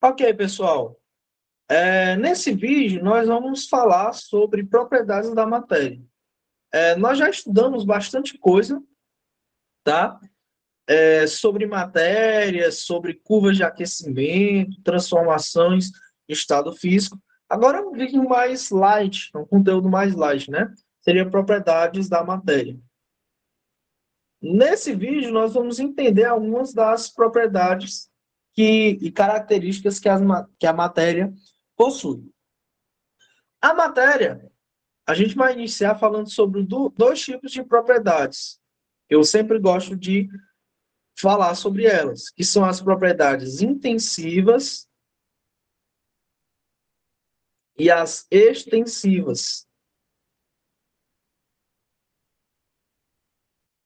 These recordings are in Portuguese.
Ok, pessoal. Nesse vídeo, nós vamos falar sobre propriedades da matéria. Nós já estudamos bastante coisa, tá? Sobre matéria, sobre curvas de aquecimento, transformações em estado físico. Agora é um vídeo mais light, um conteúdo mais light, né? Seria propriedades da matéria. Nesse vídeo, nós vamos entender algumas das propriedades e características que a matéria possui. A matéria, a gente vai iniciar falando sobre dois tipos de propriedades. Eu sempre gosto de falar sobre elas, que são as propriedades intensivas e as extensivas.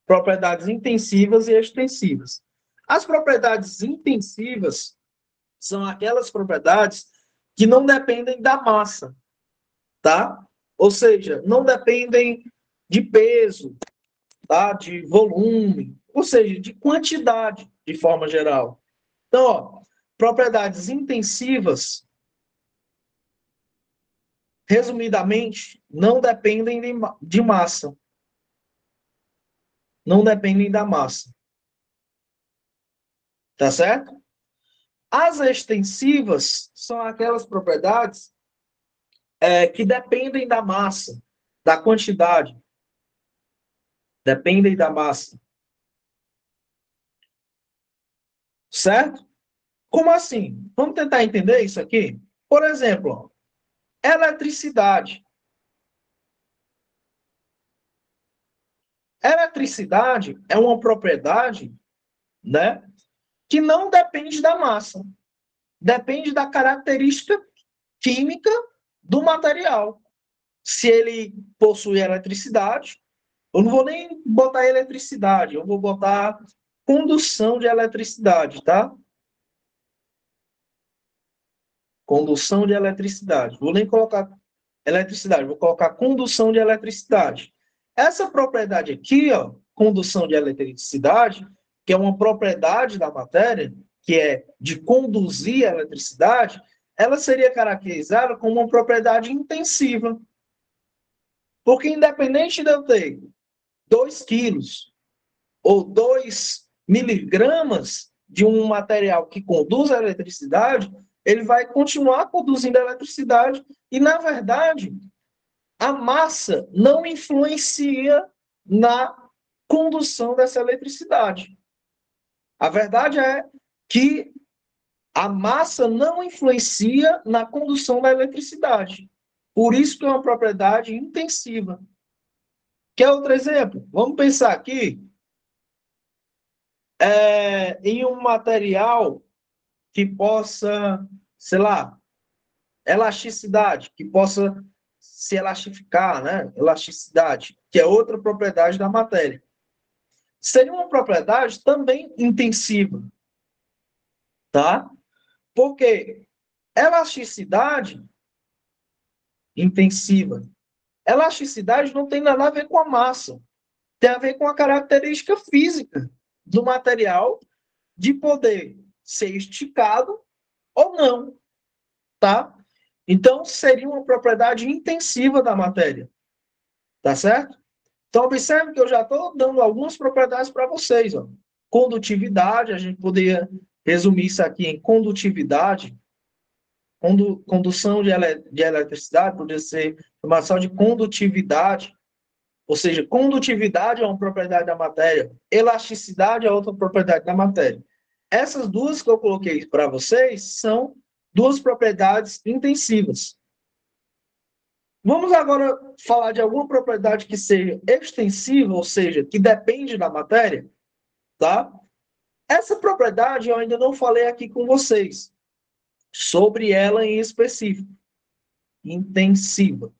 Propriedades intensivas e extensivas. As propriedades intensivas são aquelas propriedades que não dependem da massa, tá? Ou seja, não dependem de peso, tá? De volume, ou seja, de quantidade, de forma geral. Então, ó, propriedades intensivas, resumidamente, não dependem de massa. Não dependem da massa. Tá certo? As extensivas são aquelas propriedades que dependem da massa, da quantidade. Dependem da massa. Certo? Como assim? Vamos tentar entender isso aqui? Por exemplo, eletricidade. Eletricidade é uma propriedade, né, que não depende da massa. Depende da característica química do material. Se ele possui eletricidade, eu não vou nem botar eletricidade, eu vou botar condução de eletricidade, tá? Condução de eletricidade. Vou nem colocar eletricidade, vou colocar condução de eletricidade. Essa propriedade aqui, ó, condução de eletricidade, que é uma propriedade da matéria, que é de conduzir a eletricidade, ela seria caracterizada como uma propriedade intensiva. Porque independente de eu ter 2 quilos ou 2 miligramas de um material que conduz a eletricidade, ele vai continuar conduzindo a eletricidade e, na verdade, a massa não influencia na condução dessa eletricidade. A verdade é que a massa não influencia na condução da eletricidade. Por isso que é uma propriedade intensiva. Quer outro exemplo? Vamos pensar aqui em um material que possa, sei lá, elasticidade, que possa se elastificar, né? Elasticidade, que é outra propriedade da matéria. Seria uma propriedade também intensiva, tá? Porque elasticidade intensiva, elasticidade não tem nada a ver com a massa, tem a ver com a característica física do material de poder ser esticado ou não, tá? Então, seria uma propriedade intensiva da matéria, tá certo? Então, observe que eu já estou dando algumas propriedades para vocês, ó. Condutividade, a gente poderia resumir isso aqui em condutividade, condução de eletricidade, poderia ser informação de condutividade, ou seja, condutividade é uma propriedade da matéria, elasticidade é outra propriedade da matéria. Essas duas que eu coloquei para vocês são duas propriedades intensivas. Vamos agora falar de alguma propriedade que seja extensiva, ou seja, que depende da matéria, tá? Essa propriedade eu ainda não falei aqui com vocês, sobre ela em específico, intensiva.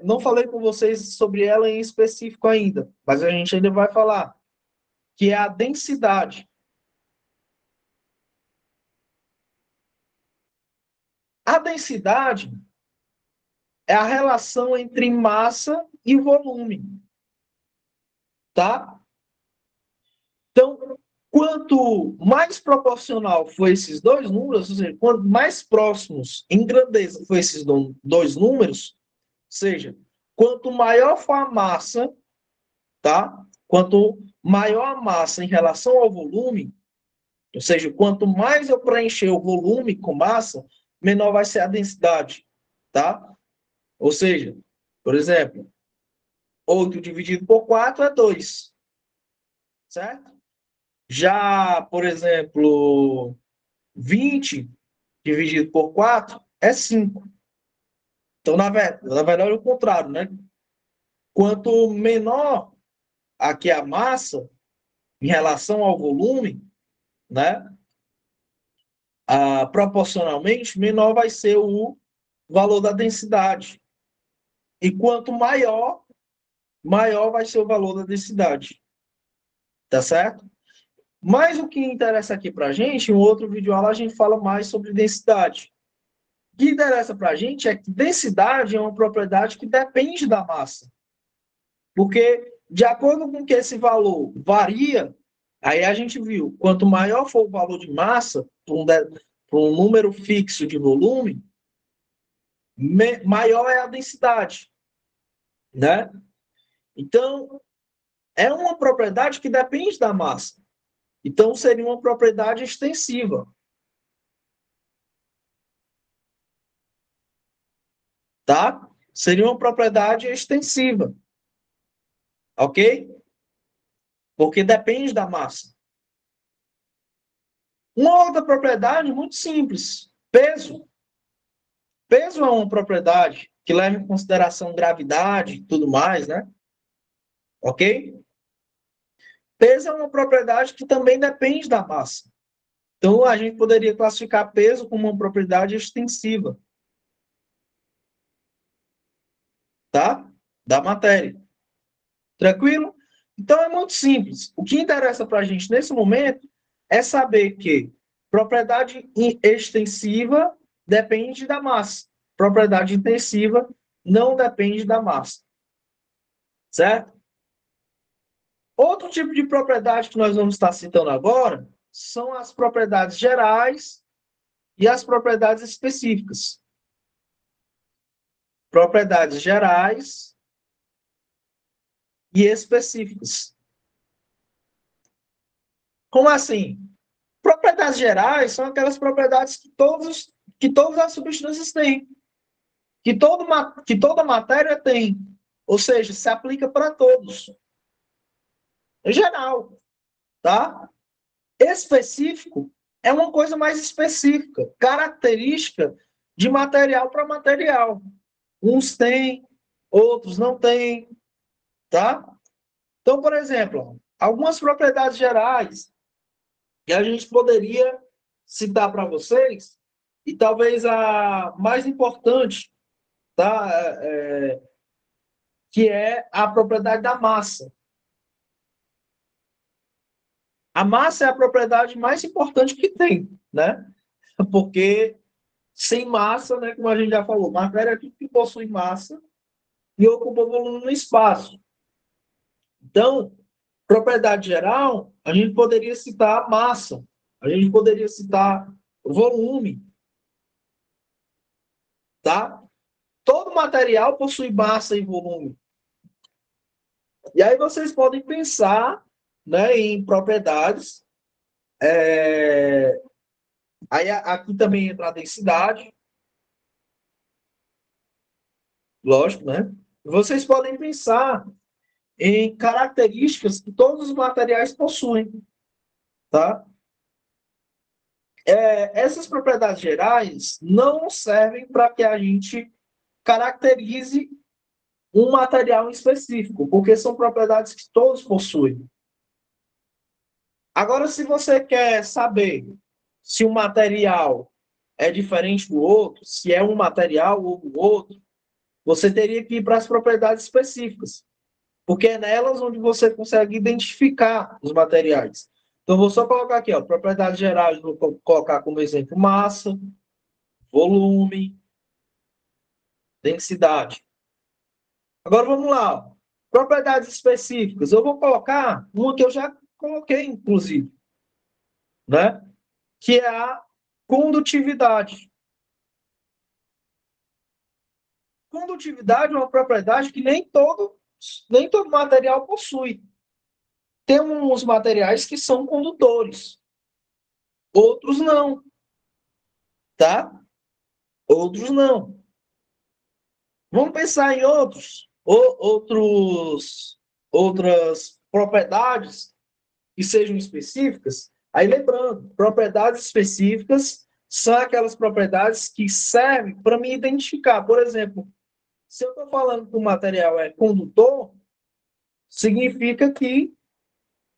Não falei com vocês sobre ela em específico ainda, mas a gente ainda vai falar, que é a densidade. A densidade é a relação entre massa e volume, tá? Então, quanto mais proporcional for esses dois números, ou seja, quanto mais próximos em grandeza for esses dois números, ou seja, quanto maior for a massa, tá? Quanto maior a massa em relação ao volume, ou seja, quanto mais eu preencher o volume com massa, menor vai ser a densidade, tá? Ou seja, por exemplo, 8 dividido por 4 é 2, certo? Já, por exemplo, 20 dividido por 4 é 5. Então, na verdade, é o contrário, né? Quanto menor aqui a massa em relação ao volume, né? Proporcionalmente, menor vai ser o valor da densidade. E quanto maior, maior vai ser o valor da densidade. Tá certo? Mas o que interessa aqui para a gente, em um outro vídeo aula, a gente fala mais sobre densidade. O que interessa para a gente é que densidade é uma propriedade que depende da massa. Porque, de acordo com que esse valor varia, aí a gente viu, quanto maior for o valor de massa, para um número fixo de volume, maior é a densidade, né? Então, é uma propriedade que depende da massa. Então, seria uma propriedade extensiva. Tá? Seria uma propriedade extensiva. Ok? Porque depende da massa. Uma outra propriedade muito simples. Peso. Peso é uma propriedade que leva em consideração gravidade e tudo mais, né? Ok? Peso é uma propriedade que também depende da massa. Então, a gente poderia classificar peso como uma propriedade extensiva. Tá? Da matéria. Tranquilo? Então, é muito simples. O que interessa para a gente nesse momento é saber que propriedade extensiva depende da massa. Propriedade intensiva não depende da massa. Certo? Outro tipo de propriedade que nós vamos estar citando agora são as propriedades gerais e as propriedades específicas. Propriedades gerais e específicas. Como assim? Propriedades gerais são aquelas propriedades que todas as substâncias têm, que toda matéria tem, ou seja, se aplica para todos. É geral, tá? Específico é uma coisa mais específica, característica de material para material. Uns têm, outros não têm, tá? Então, por exemplo, algumas propriedades gerais que a gente poderia citar para vocês, e talvez a mais importante, tá? Que é a propriedade da massa. A massa é a propriedade mais importante que tem, né? Porque sem massa, né, como a gente já falou, matéria é tudo que possui massa e ocupa volume no espaço. Então, propriedade geral, a gente poderia citar a massa, a gente poderia citar o volume, tá? Todo material possui massa e volume. E aí vocês podem pensar, né, em propriedades. Aí aqui também entra a densidade, lógico, né? Vocês podem pensar em características que todos os materiais possuem, tá? Essas propriedades gerais não servem para que a gente caracterize um material em específico, porque são propriedades que todos possuem. Agora, se você quer saber se um material é diferente do outro, se é um material ou o outro, você teria que ir para as propriedades específicas, porque é nelas onde você consegue identificar os materiais. Então, vou só colocar aqui, ó, propriedades gerais, vou colocar como exemplo massa, volume, densidade. Agora, vamos lá. Ó. Propriedades específicas. Eu vou colocar uma que eu já coloquei, inclusive. né? Que é a condutividade. Condutividade é uma propriedade que nem todo material possui. Tem uns materiais que são condutores, outros não, tá? Outros não. Vamos pensar em outras propriedades que sejam específicas. Aí, lembrando, propriedades específicas são aquelas propriedades que servem para me identificar. Por exemplo, se eu estou falando que o material é condutor, significa que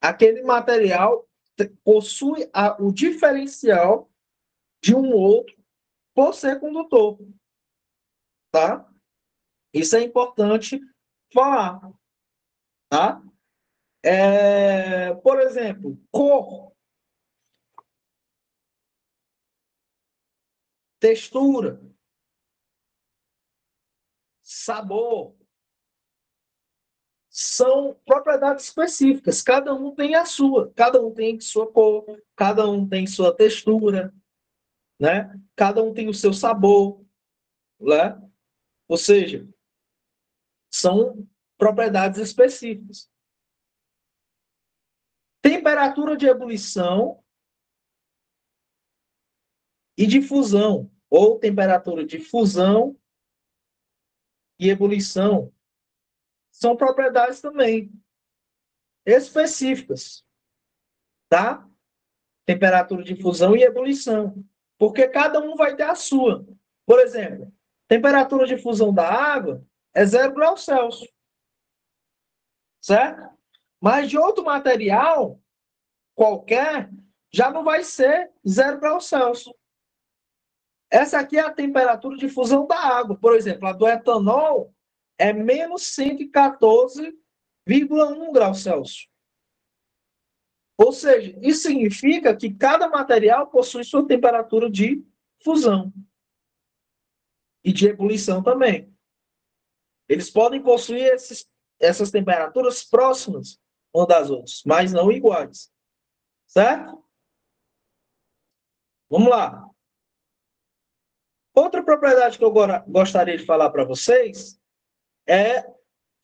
aquele material possui o diferencial de um outro por ser condutor, tá? Isso é importante falar, tá? Por exemplo, cor, textura, sabor, são propriedades específicas. Cada um tem a sua, cada um tem sua cor, cada um tem sua textura, né? Cada um tem o seu sabor, né? Ou seja, são propriedades específicas. Temperatura de ebulição e de fusão, ou temperatura de fusão e ebulição, são propriedades também específicas, tá? Temperatura de fusão e ebulição, porque cada um vai ter a sua. Por exemplo, temperatura de fusão da água é 0 graus Celsius, certo? Mas de outro material qualquer já não vai ser 0 graus Celsius. Essa aqui é a temperatura de fusão da água. Por exemplo, a do etanol é menos 114,1 graus Celsius. Ou seja, isso significa que cada material possui sua temperatura de fusão e de ebulição também. Eles podem possuir essas temperaturas próximas umas das outras, mas não iguais. Certo? Vamos lá. Outra propriedade que eu gostaria de falar para vocês é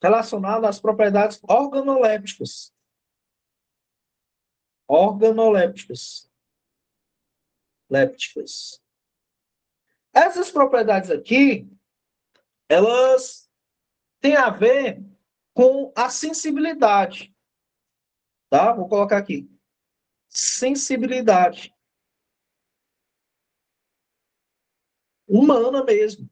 relacionada às propriedades organolépticas. Organolépticas. Lépticas. Essas propriedades aqui, elas têm a ver com a sensibilidade. Tá? Vou colocar aqui. Sensibilidade. Humana mesmo.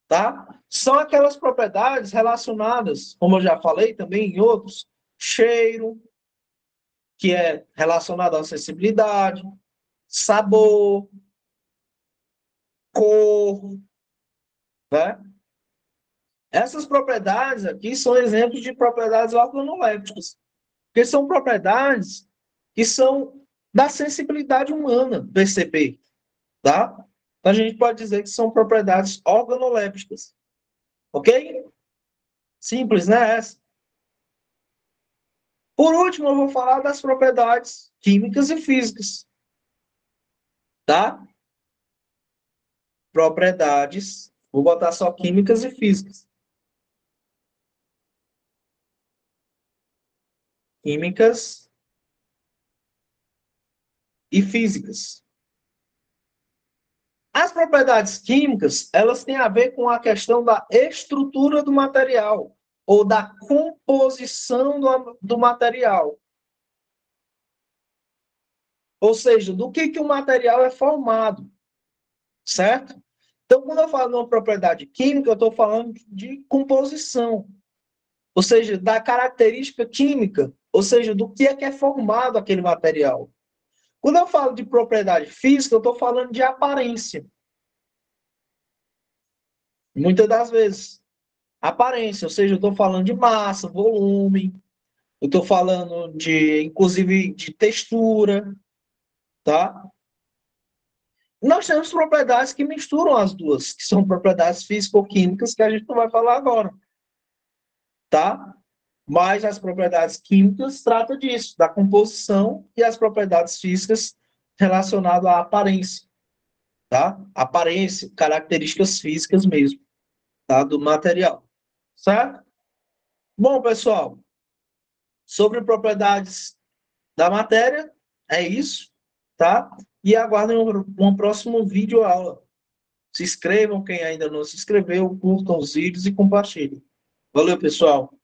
Tá? São aquelas propriedades relacionadas, como eu já falei também em outros, cheiro, que é relacionado à sensibilidade, sabor, cor, né? Essas propriedades aqui são exemplos de propriedades organolépticas, porque são propriedades que são da sensibilidade humana perceber, tá? Então a gente pode dizer que são propriedades organolépticas, ok? Simples, né? Por último, eu vou falar das propriedades químicas e físicas, tá? Propriedades, vou botar só químicas e físicas. Químicas e físicas. As propriedades químicas, elas têm a ver com a questão da estrutura do material ou da composição do material. Ou seja, do que o material é formado, certo? Então, quando eu falo de uma propriedade química, eu estou falando de composição, ou seja, da característica química, ou seja, do que é formado aquele material. Quando eu falo de propriedade física, eu estou falando de aparência. Muitas das vezes, aparência, ou seja, eu estou falando de massa, volume, eu estou falando inclusive, de textura, tá? Nós temos propriedades que misturam as duas, que são propriedades físico-químicas, que a gente não vai falar agora, tá? Mas as propriedades químicas tratam disso, da composição, e as propriedades físicas relacionadas à aparência, tá? Aparência, características físicas mesmo, tá? Do material, certo? Bom, pessoal, sobre propriedades da matéria, é isso, tá? E aguardem um próximo vídeo aula. Se inscrevam, quem ainda não se inscreveu, curtam os vídeos e compartilhem. Valeu, pessoal!